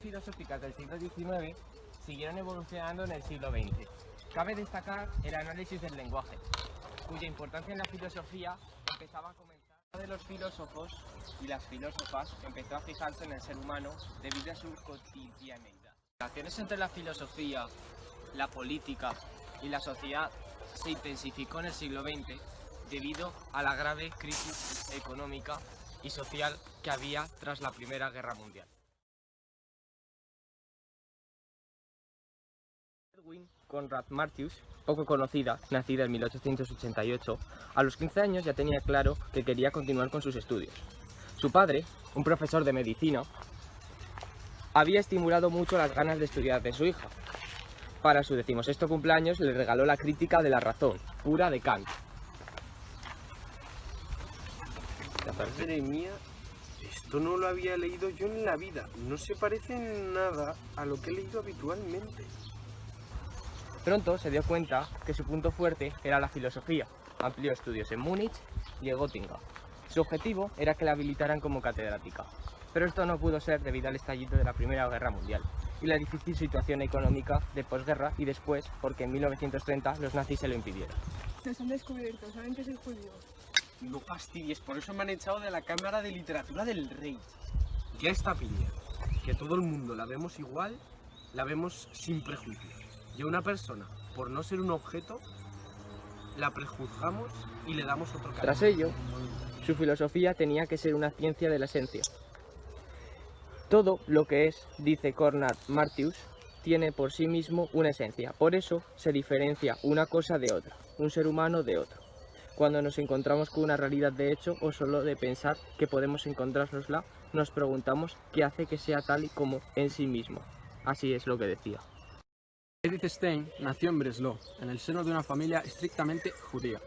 Filosóficas del siglo XIX siguieron evolucionando en el siglo XX. Cabe destacar el análisis del lenguaje, cuya importancia en la filosofía empezaba a comenzar. Uno de los filósofos y las filósofas empezó a fijarse en el ser humano debido a su cotidianeidad. Las relaciones entre la filosofía, la política y la sociedad se intensificó en el siglo XX debido a la grave crisis económica y social que había tras la Primera Guerra Mundial. Edwin Conrad Martius, poco conocida, nacida en 1888, a los 15 años ya tenía claro que quería continuar con sus estudios. Su padre, un profesor de medicina, había estimulado mucho las ganas de estudiar de su hija. Para su 16º cumpleaños le regaló la Crítica de la razón, pura de Kant. Madre mía, esto no lo había leído yo en la vida. No se parece en nada a lo que he leído habitualmente. Pronto se dio cuenta que su punto fuerte era la filosofía. Amplió estudios en Múnich y en Göttingen. Su objetivo era que la habilitaran como catedrática, pero esto no pudo ser debido al estallido de la Primera Guerra Mundial y la difícil situación económica de posguerra, y después porque en 1930 los nazis se lo impidieron. Nos han descubierto, saben que soy judío. No fastidies, por eso me han echado de la Cámara de Literatura del Rey. Ya esta piña, que todo el mundo la vemos igual, la vemos sin prejuicios. Y a una persona, por no ser un objeto, la prejuzgamos y le damos otro cariño. Tras ello, su filosofía tenía que ser una ciencia de la esencia. Todo lo que es, dice Conrad Martius, tiene por sí mismo una esencia. Por eso se diferencia una cosa de otra, un ser humano de otro. Cuando nos encontramos con una realidad de hecho o solo de pensar que podemos encontrárnosla, nos preguntamos qué hace que sea tal y como en sí mismo. Así es lo que decía. Edith Stein nació en Breslau, en el seno de una familia estrictamente judía.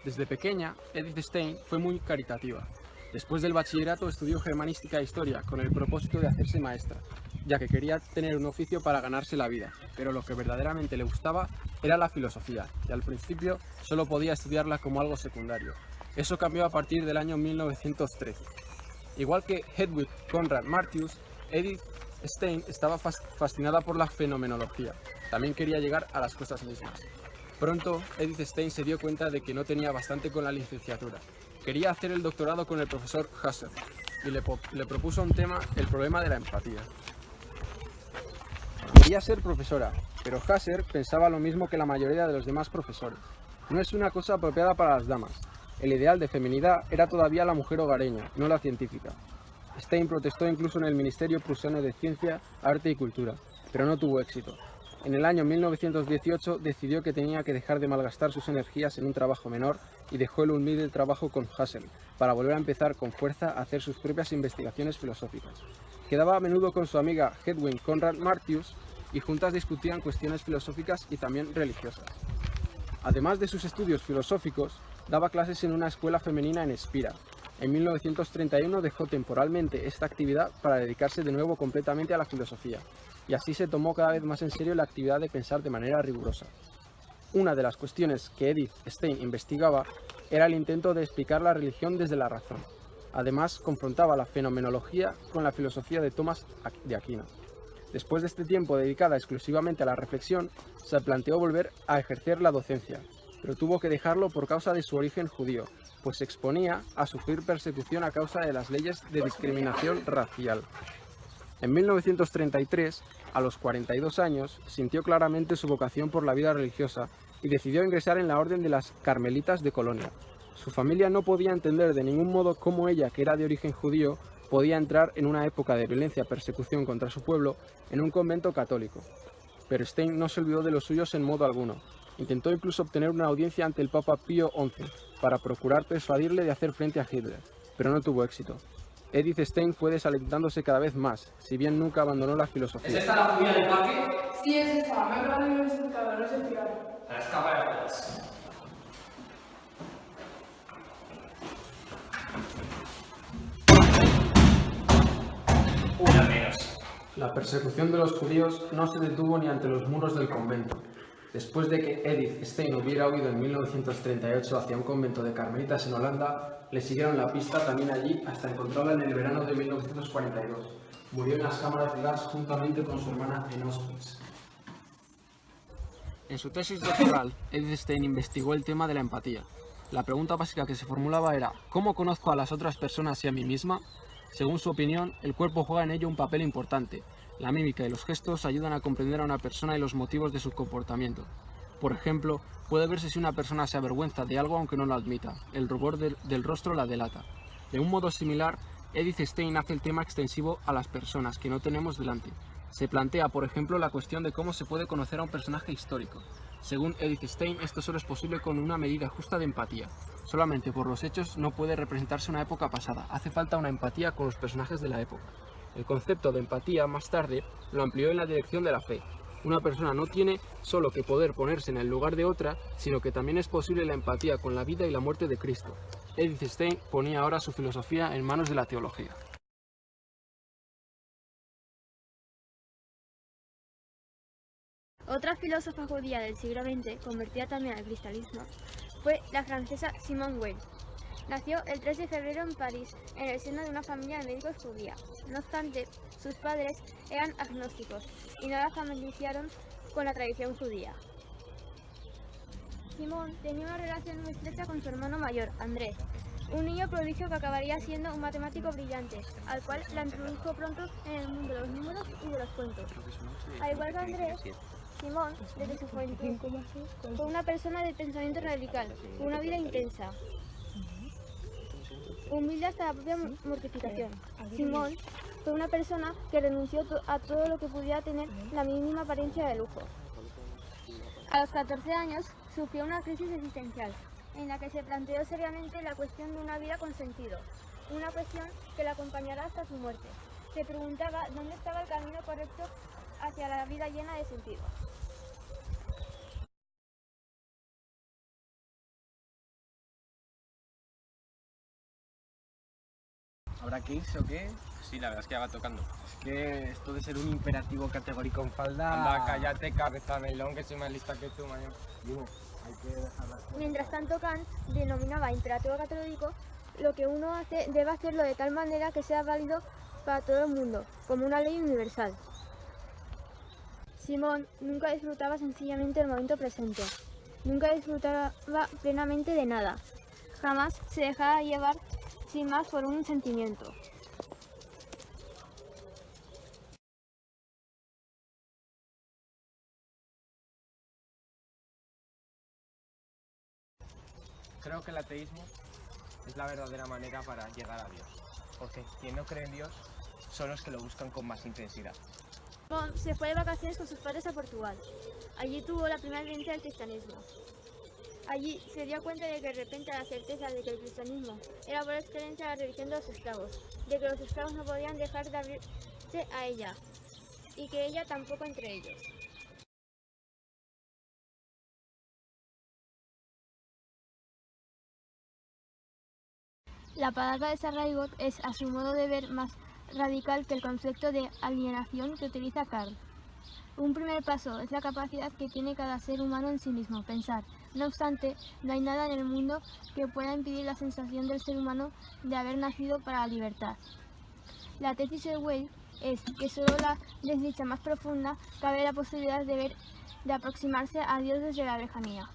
Desde pequeña, Edith Stein fue muy caritativa. Después del bachillerato estudió germanística e historia con el propósito de hacerse maestra, ya que quería tener un oficio para ganarse la vida, pero lo que verdaderamente le gustaba era la filosofía, y al principio solo podía estudiarla como algo secundario. Eso cambió a partir del año 1913. Igual que Hedwig Conrad Martius, Edith Stein estaba fascinada por la fenomenología. También quería llegar a las cosas mismas. Pronto, Edith Stein se dio cuenta de que no tenía bastante con la licenciatura. Quería hacer el doctorado con el profesor Husserl y le propuso un tema, el problema de la empatía. Quería ser profesora, pero Husserl pensaba lo mismo que la mayoría de los demás profesores. No es una cosa apropiada para las damas. El ideal de feminidad era todavía la mujer hogareña, no la científica. Stein protestó incluso en el Ministerio Prusiano de Ciencia, Arte y Cultura, pero no tuvo éxito. En el año 1918 decidió que tenía que dejar de malgastar sus energías en un trabajo menor y dejó el humilde trabajo con Husserl para volver a empezar con fuerza a hacer sus propias investigaciones filosóficas. Quedaba a menudo con su amiga Hedwig Conrad Martius y juntas discutían cuestiones filosóficas y también religiosas. Además de sus estudios filosóficos, daba clases en una escuela femenina en Spira. En 1931 dejó temporalmente esta actividad para dedicarse de nuevo completamente a la filosofía, y así se tomó cada vez más en serio la actividad de pensar de manera rigurosa. Una de las cuestiones que Edith Stein investigaba era el intento de explicar la religión desde la razón. Además, confrontaba la fenomenología con la filosofía de Tomás de Aquino. Después de este tiempo dedicada exclusivamente a la reflexión, se planteó volver a ejercer la docencia, pero tuvo que dejarlo por causa de su origen judío, pues se exponía a sufrir persecución a causa de las leyes de discriminación racial. En 1933, a los 42 años, sintió claramente su vocación por la vida religiosa y decidió ingresar en la Orden de las Carmelitas de Colonia. Su familia no podía entender de ningún modo cómo ella, que era de origen judío, podía entrar en una época de violencia y persecución contra su pueblo en un convento católico. Pero Stein no se olvidó de los suyos en modo alguno. Intentó incluso obtener una audiencia ante el Papa Pío XI para procurar persuadirle de hacer frente a Hitler, pero no tuvo éxito. Edith Stein fue desalentándose cada vez más, si bien nunca abandonó la filosofía. ¿Es esta la judía del parque? Sí, es esta. Me ha grabado en el explicador, no sé fiar. A la escapa de todas. Una menos. La persecución de los judíos no se detuvo ni ante los muros del convento. Después de que Edith Stein hubiera huido en 1938 hacia un convento de carmelitas en Holanda, le siguieron la pista también allí hasta encontrarla en el verano de 1942. Murió en las cámaras de gas juntamente con su hermana en Auschwitz. En su tesis doctoral, Edith Stein investigó el tema de la empatía. La pregunta básica que se formulaba era ¿cómo conozco a las otras personas y a mí misma? Según su opinión, el cuerpo juega en ello un papel importante. La mímica y los gestos ayudan a comprender a una persona y los motivos de su comportamiento. Por ejemplo, puede verse si una persona se avergüenza de algo aunque no lo admita. El rubor del rostro la delata. De un modo similar, Edith Stein hace el tema extensivo a las personas que no tenemos delante. Se plantea, por ejemplo, la cuestión de cómo se puede conocer a un personaje histórico. Según Edith Stein, esto solo es posible con una medida justa de empatía. Solamente por los hechos no puede representarse una época pasada. Hace falta una empatía con los personajes de la época. El concepto de empatía, más tarde, lo amplió en la dirección de la fe. Una persona no tiene solo que poder ponerse en el lugar de otra, sino que también es posible la empatía con la vida y la muerte de Cristo. Edith Stein ponía ahora su filosofía en manos de la teología. Otra filósofa judía del siglo XX, convertida también al cristianismo, fue la francesa Simone Weil. Nació el 3 de febrero en París, en el seno de una familia de médicos judía. No obstante, sus padres eran agnósticos y no la familiarizaron con la tradición judía. Simone tenía una relación muy estrecha con su hermano mayor, André, un niño prodigio que acabaría siendo un matemático brillante, al cual la introdujo pronto en el mundo de los números y de los cuentos. Al igual que Andrés, Simone, desde su juventud, fue una persona de pensamiento radical, con una vida intensa, humilde hasta la propia mortificación. Simone fue una persona que renunció a todo lo que pudiera tener la mínima apariencia de lujo. A los 14 años sufrió una crisis existencial, en la que se planteó seriamente la cuestión de una vida con sentido, una cuestión que la acompañará hasta su muerte. Se preguntaba dónde estaba el camino correcto hacia la vida llena de sentido. ¿Habrá que irse o qué? Sí, la verdad es que ya va tocando. Es que esto de ser un imperativo categórico en falda... Anda, cállate, cabeza melón, que soy más lista que tú, mañana. Digo, hay que dejarlas... Mientras tanto, Kant denominaba imperativo categórico lo que uno debe hacerlo de tal manera que sea válido para todo el mundo, como una ley universal. Simone nunca disfrutaba sencillamente del momento presente, nunca disfrutaba plenamente de nada, jamás se dejaba llevar sin más por un sentimiento. Creo que el ateísmo es la verdadera manera para llegar a Dios, porque quien no cree en Dios son los que lo buscan con más intensidad. Simone se fue de vacaciones con sus padres a Portugal. Allí tuvo la primera vivencia del cristianismo. Allí se dio cuenta de que de repente la certeza de que el cristianismo era por excelencia la religión de los esclavos, de que los esclavos no podían dejar de abrirse a ella, y que ella tampoco entre ellos. La palabra desarraigo es, a su modo de ver, más radical que el concepto de alienación que utiliza Karl. Un primer paso es la capacidad que tiene cada ser humano en sí mismo, pensar. No obstante, no hay nada en el mundo que pueda impedir la sensación del ser humano de haber nacido para la libertad. La tesis de Weil es que solo la desdicha más profunda cabe la posibilidad de aproximarse a Dios desde la lejanía.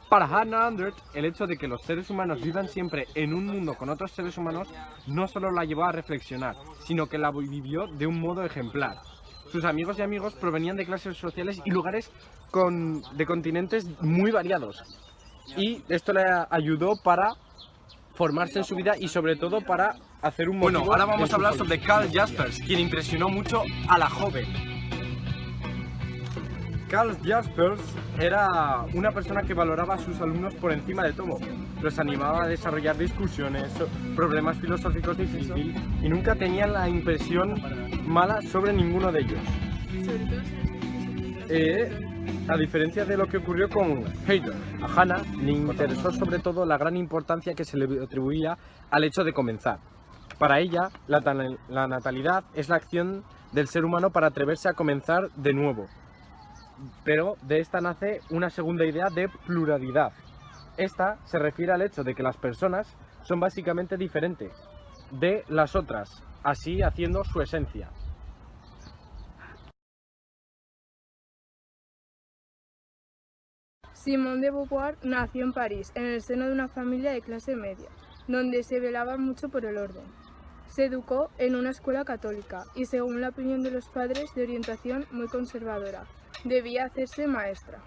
Para Hannah Arendt, el hecho de que los seres humanos vivan siempre en un mundo con otros seres humanos no solo la llevó a reflexionar, sino que la vivió de un modo ejemplar. Sus amigos y amigos provenían de clases sociales y lugares de continentes muy variados. Y esto le ayudó para formarse en su vida y sobre todo para hacer un motivo. Bueno, ahora vamos en a hablar su sobre Karl Jaspers, quien impresionó mucho a la joven. Karl Jaspers era una persona que valoraba a sus alumnos por encima de todo. Los animaba a desarrollar discusiones, problemas filosóficos difíciles y nunca tenía la impresión mala sobre ninguno de ellos. A diferencia de lo que ocurrió con Heidegger, a Hannah le interesó sobre todo la gran importancia que se le atribuía al hecho de comenzar. Para ella, la natalidad es la acción del ser humano para atreverse a comenzar de nuevo. pero de esta nace una segunda idea de pluralidad. Esta se refiere al hecho de que las personas son básicamente diferentes de las otras, así haciendo su esencia. Simone de Beauvoir nació en París, en el seno de una familia de clase media, donde se velaba mucho por el orden. Se educó en una escuela católica y, según la opinión de los padres, de orientación muy conservadora, debía hacerse maestra.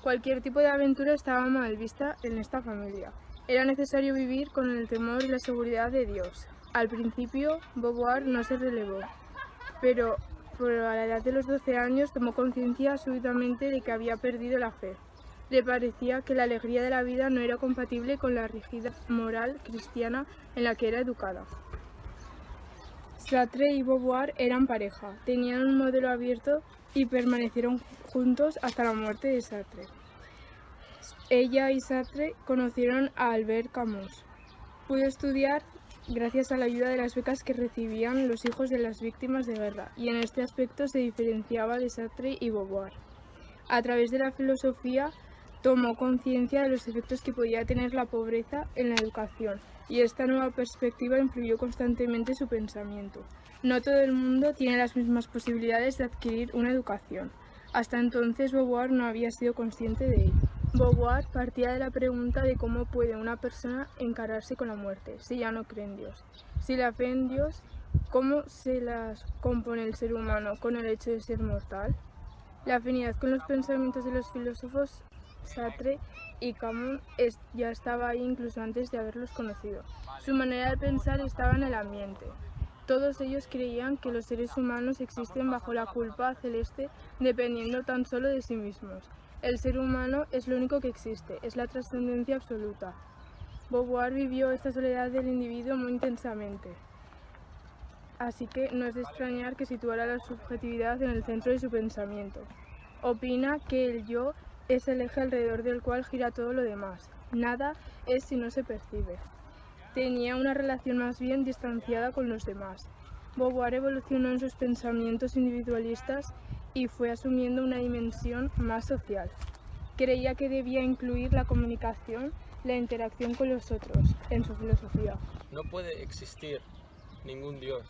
Cualquier tipo de aventura estaba mal vista en esta familia. Era necesario vivir con el temor y la seguridad de Dios. Al principio, Beauvoir no se relevó, pero a la edad de los 12 años tomó conciencia súbitamente de que había perdido la fe. Le parecía que la alegría de la vida no era compatible con la rígida moral cristiana en la que era educada. Sartre y Beauvoir eran pareja, tenían un modelo abierto y permanecieron juntos hasta la muerte de Sartre. Ella y Sartre conocieron a Albert Camus. Pudo estudiar gracias a la ayuda de las becas que recibían los hijos de las víctimas de guerra, y en este aspecto se diferenciaba de Sartre y Beauvoir. A través de la filosofía, tomó conciencia de los efectos que podía tener la pobreza en la educación, y esta nueva perspectiva influyó constantemente en su pensamiento. No todo el mundo tiene las mismas posibilidades de adquirir una educación. Hasta entonces Beauvoir no había sido consciente de ello. Beauvoir partía de la pregunta de cómo puede una persona encararse con la muerte si ya no cree en Dios. Si la fe en Dios, ¿cómo se las compone el ser humano con el hecho de ser mortal? La afinidad con los pensamientos de los filósofos Sartre y Camus ya estaba ahí incluso antes de haberlos conocido. Su manera de pensar estaba en el ambiente. Todos ellos creían que los seres humanos existen bajo la culpa celeste, dependiendo tan solo de sí mismos. El ser humano es lo único que existe, es la trascendencia absoluta. Beauvoir vivió esta soledad del individuo muy intensamente, así que no es de extrañar que situara la subjetividad en el centro de su pensamiento. Opina que el yo es el eje alrededor del cual gira todo lo demás. Nada es si no se percibe. Tenía una relación más bien distanciada con los demás. Beauvoir evolucionó en sus pensamientos individualistas y fue asumiendo una dimensión más social. Creía que debía incluir la comunicación, la interacción con los otros, en su filosofía. No puede existir ningún Dios,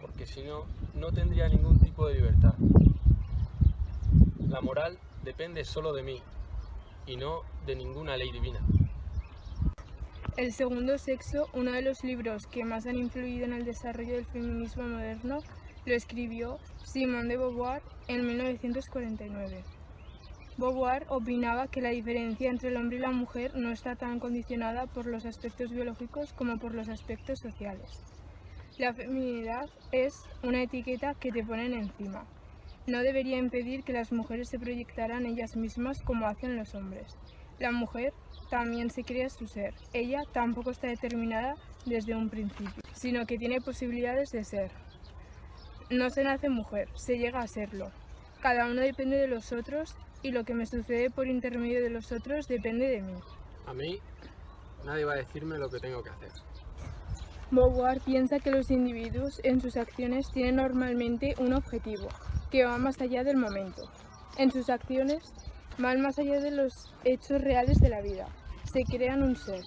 porque si no, no tendría ningún tipo de libertad. La moral depende solo de mí y no de ninguna ley divina. El segundo sexo, uno de los libros que más han influido en el desarrollo del feminismo moderno, lo escribió Simone de Beauvoir en 1949. Beauvoir opinaba que la diferencia entre el hombre y la mujer no está tan condicionada por los aspectos biológicos como por los aspectos sociales. La feminidad es una etiqueta que te ponen encima. No debería impedir que las mujeres se proyectaran ellas mismas como hacen los hombres. La mujer también se crea su ser. Ella tampoco está determinada desde un principio, sino que tiene posibilidades de ser. No se nace mujer, se llega a serlo. Cada uno depende de los otros y lo que me sucede por intermedio de los otros depende de mí. A mí, nadie va a decirme lo que tengo que hacer. Beauvoir piensa que los individuos en sus acciones tienen normalmente un objetivo, que va más allá del momento. En sus acciones van más allá de los hechos reales de la vida. Se crean un ser.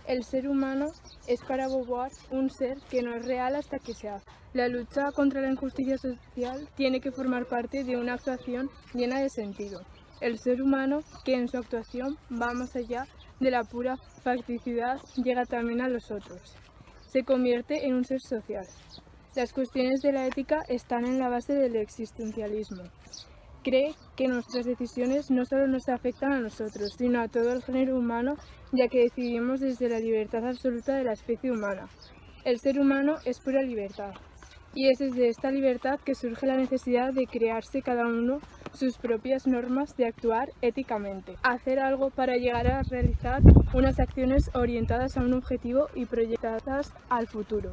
El ser humano es para Beauvoir un ser que no es real hasta que se hace. La lucha contra la injusticia social tiene que formar parte de una actuación llena de sentido. El ser humano, que en su actuación va más allá de la pura facticidad, llega también a los otros. Se convierte en un ser social. Las cuestiones de la ética están en la base del existencialismo. Cree que nuestras decisiones no solo nos afectan a nosotros, sino a todo el género humano, ya que decidimos desde la libertad absoluta de la especie humana. El ser humano es pura libertad, y es desde esta libertad que surge la necesidad de crearse cada uno sus propias normas de actuar éticamente, hacer algo para llegar a realizar unas acciones orientadas a un objetivo y proyectadas al futuro.